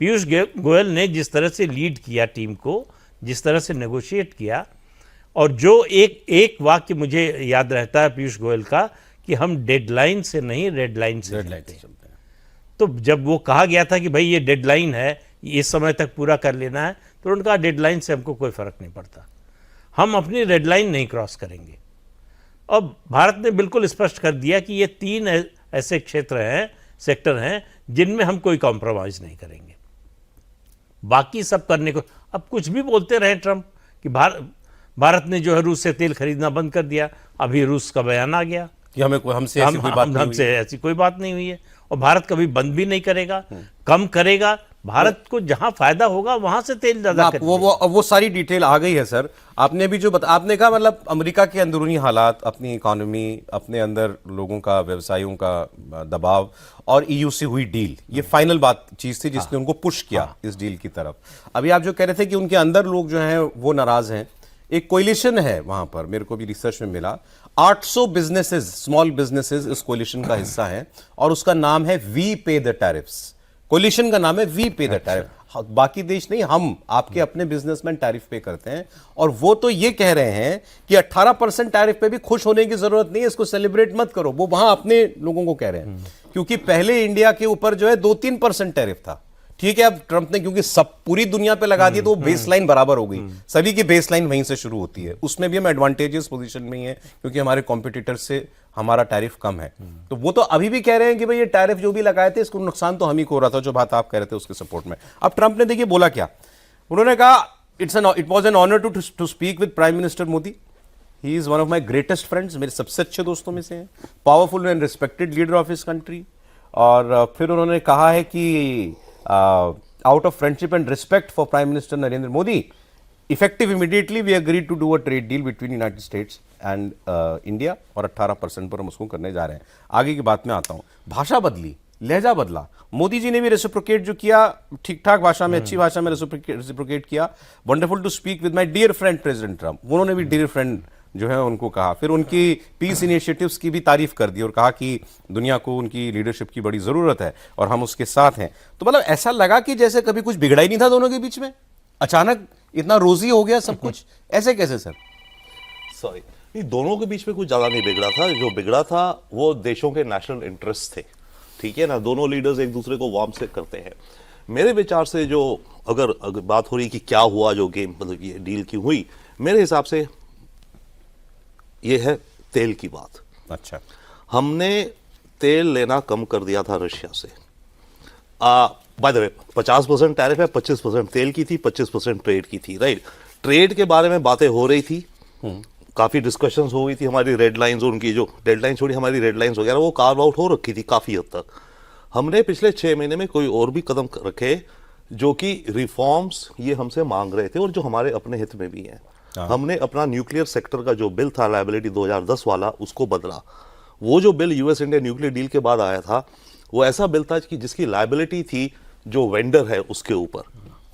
पीयूष गोयल ने जिस तरह से लीड किया टीम को, जिस तरह से नेगोशिएट किया, और जो एक वाक्य मुझे याद रहता है पीयूष गोयल का कि हम डेडलाइन से नहीं रेडलाइन से चलते हैं। तो जब वो कहा गया था कि भाई ये डेडलाइन है, इस समय तक पूरा कर लेना है, तो उन्होंने कहा डेडलाइन से हमको कोई फर्क नहीं पड़ता, हम अपनी रेडलाइन नहीं क्रॉस करेंगे। अब भारत ने बिल्कुल स्पष्ट कर दिया कि ये 3 ऐसे क्षेत्र हैं, सेक्टर हैं, जिनमें हम कोई कॉम्प्रोमाइज़ नहीं करेंगे, बाकी सब करने को। अब कुछ भी बोलते रहे ट्रंप कि भारत ने जो है रूस से तेल खरीदना बंद कर दिया, अभी रूस का बयान आ गया कि हमसे ऐसी कोई बात नहीं हुई है, और भारत कभी बंद भी नहीं करेगा, कम करेगा। भारत को जहां फायदा होगा वहां से तेल ज्यादा करेगा। वो सारी डिटेल आ गई है सर। आपने भी जो आपने कहा, मतलब अमेरिका के अंदरूनी हालात, अपनी इकोनॉमी, अपने अंदर लोगों का, व्यवसायियों का दबाव और ईयू से हुई डील, ये फाइनल बात चीज थी जिसने उनको पुश किया इस डील की तरफ। अभी आप जो कह रहे थे कि उनके अंदर लोग जो हैं वो नाराज हैं, एक कोलिशन है वहां पर, मेरे को भी रिसर्च में मिला, 800 बिजनेसेस, स्मॉल बिजनेसेस इस कोलिशन का हिस्सा हैं, और उसका नाम है वी पे द टैरिफ्स। कोलिशन का नाम है वी पे द टैरिफ। बाकी देश नहीं, हम आपके अपने बिजनेसमैन टैरिफ पे करते हैं, और वो तो ये कह रहे हैं कि 18% टैरिफ पे भी खुश होने की जरूरत नहीं है, इसको सेलिब्रेट मत करो। वो वहां अपने लोगों को कह रहे हैं, क्योंकि पहले इंडिया के ऊपर जो है 2-3% टैरिफ था। ठीक है, अब ट्रंप ने क्योंकि सब पूरी दुनिया पे लगा दी, तो वो बेसलाइन बराबर हो गई, सभी की बेसलाइन वहीं से शुरू होती है। उसमें भी हम एडवांटेजेस पोजीशन में ही है, क्योंकि हमारे कॉम्पिटिटर से हमारा टैरिफ कम है। तो वो तो अभी भी कह रहे हैं कि भाई ये टैरिफ जो भी लगाए थे, इसको नुकसान तो हम ही को हो रहा था, जो बात आप कह रहे थे उसके सपोर्ट में। अब ट्रंप ने देखिए बोला क्या, उन्होंने कहा it was an honour to speak with prime minister Modi, he is one of my greatest friends, मेरे सबसे अच्छे दोस्तों में से हैं, powerful and respected leader of his country. और फिर उन्होंने कहा है कि out of friendship and respect for Prime Minister Narendra Modi, effective immediately we agreed to do a trade deal between United States and India, और 18% पर हम उसको करने जा रहे हैं। आगे की बात में आता हूं। भाषा बदली, लहजा बदला, मोदी जी ने भी रेसिप्रोकेट जो किया, ठीक ठाक भाषा में, अच्छी भाषा में रेसिप्रोकेट किया। Wonderful to speak with my dear friend president Trump, उन्होंने भी डियर फ्रेंड जो है उनको कहा। फिर उनकी पीस इनिशिएटिव्स की भी तारीफ कर दी और कहा कि दुनिया को उनकी लीडरशिप की बड़ी जरूरत है और हम उसके साथ हैं। तो मतलब ऐसा लगा कि जैसे कभी कुछ बिगड़ा ही नहीं था दोनों के बीच में, अचानक इतना रोजी हो गया सब कुछ। ऐसे कैसे सर? सॉरी, नहीं, दोनों के बीच में कुछ ज्यादा नहीं बिगड़ा था। जो बिगड़ा था वो देशों के नेशनल इंटरेस्ट थे, ठीक है ना। दोनों लीडर्स एक दूसरे को वार्म से करते हैं। मेरे विचार से जो अगर बात हो रही कि क्या हुआ, जो गेम मतलब ये डील की हुई, मेरे हिसाब से ये है तेल की बात। अच्छा, हमने तेल लेना कम कर दिया था रशिया से। बाय द वे 50% टैरिफ है, 25% तेल की थी, 25% ट्रेड की थी, राइट। ट्रेड के बारे में बातें हो रही थी, काफी डिस्कशंस हो गई थी। हमारी रेड लाइंस, उनकी जो डेडलाइन छोड़ी, हमारी रेड लाइंस वगैरह वो कार्व आउट हो रखी थी काफी हद तक। हमने पिछले 6 महीने में कोई और भी कदम रखे जो कि रिफॉर्म्स ये हमसे मांग रहे थे और जो हमारे अपने हित में भी हैं। हमने अपना न्यूक्लियर सेक्टर का जो बिल था लायबिलिटी 2010 वाला, उसको बदला। वो जो bill US India nuclear deal के बाद आया था, वो ऐसा बिल था कि जिसकी लायबिलिटी थी जो वेंडर है उसके ऊपर,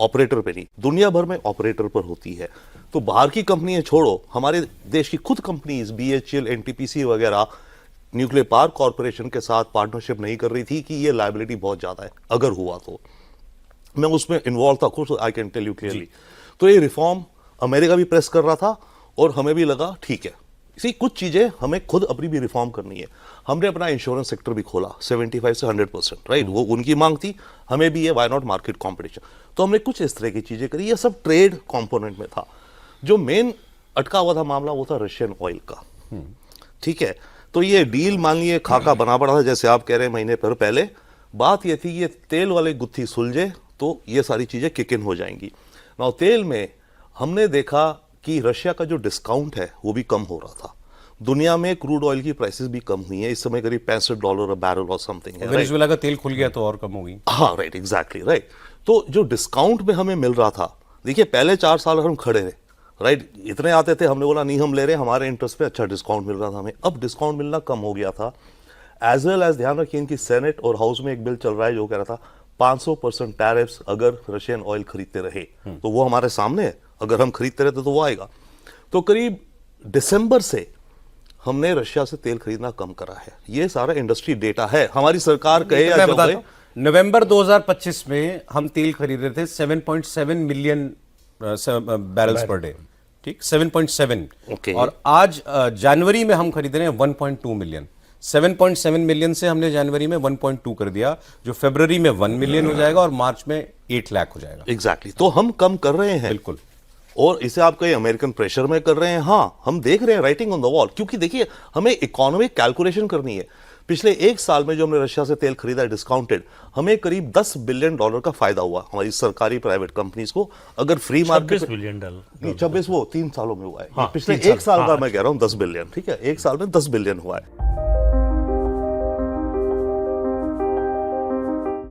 ऑपरेटर पे नहीं। दुनिया भर में ऑपरेटर पर होती है। तो बाहर की कंपनियां छोड़ो, हमारे देश की खुद कंपनीज बीएचईएल, एनटीपीसी वगैरह न्यूक्लियर पावर कॉर्पोरेशन के साथ पार्टनरशिप नहीं कर रही थी कि ये लायबिलिटी बहुत ज्यादा है। अगर हुआ तो मैं उसमें इन्वॉल्व था खुद, I can tell you clearly. तो ये रिफॉर्म अमेरिका भी प्रेस कर रहा था और हमें भी लगा ठीक है, इसी कुछ चीजें हमें खुद अपनी भी रिफॉर्म करनी है। हमने अपना इंश्योरेंस सेक्टर भी खोला 75 से 100%, राइट। वो उनकी मांग थी, हमें भी ये वाई नॉट मार्केट कॉम्पिटिशन। तो हमने कुछ इस तरह की चीजें करी। ये सब ट्रेड कंपोनेंट में था। जो मेन अटका हुआ था मामला वो था रशियन ऑयल का, ठीक है। तो ये डील मान लिए खाका बना पड़ा था, जैसे आप कह रहे हैं महीने पर पहले। बात ये थी ये तेल वाले गुत्थी सुलझे तो ये सारी चीजें किक इन हो जाएंगी। नाउ तेल में हमने देखा कि रशिया का जो डिस्काउंट है वो भी कम हो रहा था। दुनिया में क्रूड ऑयल की प्राइसेस भी कम हुई है, इस समय करीब $65 अ बैरल और समथिंग है। वेनेजुएला का तेल खुल गया तो और कम होगी। हाँ, राइट, एग्जैक्टली राइट। तो जो डिस्काउंट में हमें मिल रहा था, देखिए पहले 4 साल हम खड़े रहे, राइट। इतने आते थे, हमने बोला नहीं हम ले रहे, हमारे इंटरेस्ट पे अच्छा डिस्काउंट मिल रहा था हमें। अब डिस्काउंट मिलना कम हो गया था। एज वेल एज ध्यान रखिए इनकी सेनेट और हाउस में एक बिल चल रहा है जो कह रहा था 500% टैरिफ्स अगर रशियन ऑयल खरीदते रहे। तो वो हमारे सामने है, अगर हम खरीदते रहते तो वो आएगा। तो करीब दिसंबर से हमने रशिया से तेल खरीदना कम करा है। ये सारा इंडस्ट्री डेटा है, हमारी सरकार कहे या जो कहे, नवंबर 2025 में हम तेल खरीद रहे थे 7.7 मिलियन बैरल्स पर डे, ठीक, 7.7। Okay. और आज जनवरी में हम खरीद रहे हैं 1.2 मिलियन। 7.7 मिलियन से हमने जनवरी में 1.2 कर दिया, जो फरवरी में 1 मिलियन हो जाएगा और मार्च में 8 लाख हो जाएगा। एग्जैक्टली तो हम कम कर रहे हैं बिल्कुल। और इसे आप कहीं अमेरिकन प्रेशर में कर रहे हैं, हाँ हम देख रहे हैं राइटिंग ऑन द वॉल, क्योंकि देखिए हमें इकोनॉमिक कैलकुलेशन करनी है। पिछले एक साल में जो हमने रशिया से तेल खरीदा है डिस्काउंटेड, हमें करीब $10 बिलियन का फायदा हुआ हमारी सरकारी प्राइवेट कंपनीज को। अगर फ्री मार्केट $26 बिलियन 26 वो 3 सालों में हुआ है, हाँ, पिछले 3 एक साल हाँ, का मैं कह रहा हूं 10 बिलियन, ठीक है, एक साल में 10 बिलियन हुआ है।